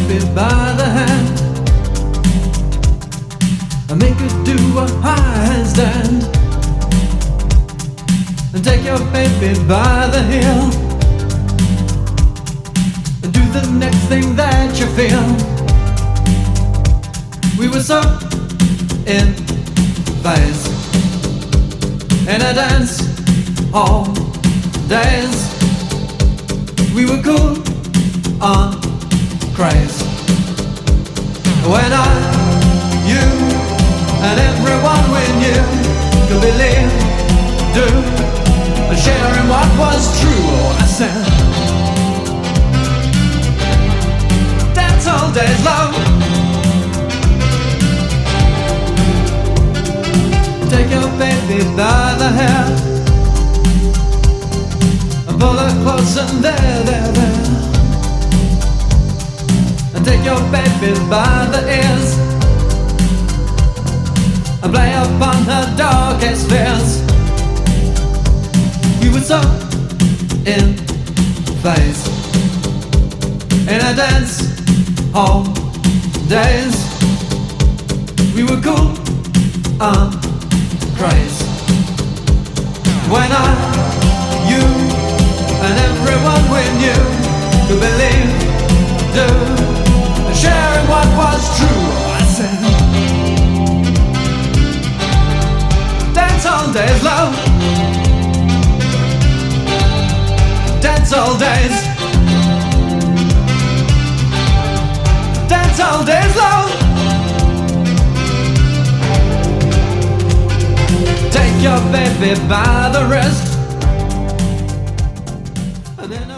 baby by the hand and make her do a handstand, and take your baby by the heel and do the next thing that you feel. We were so in phase in a dance all days. We were cool on craze when you and everyone we knew could believe, do, and share in what was true. Oh, I said, dance all days long. Take your baby by the hair and pull her close and there. And take your baby by the ears and play upon her darkest fears. We were so in phase in a dance hall days. We were cool on craze when you and everyone we knew could believe, do, and share in what was true. Oh, I said, dance all days, love. Dance all days. Dance all days, love. Take your baby by the wrist and then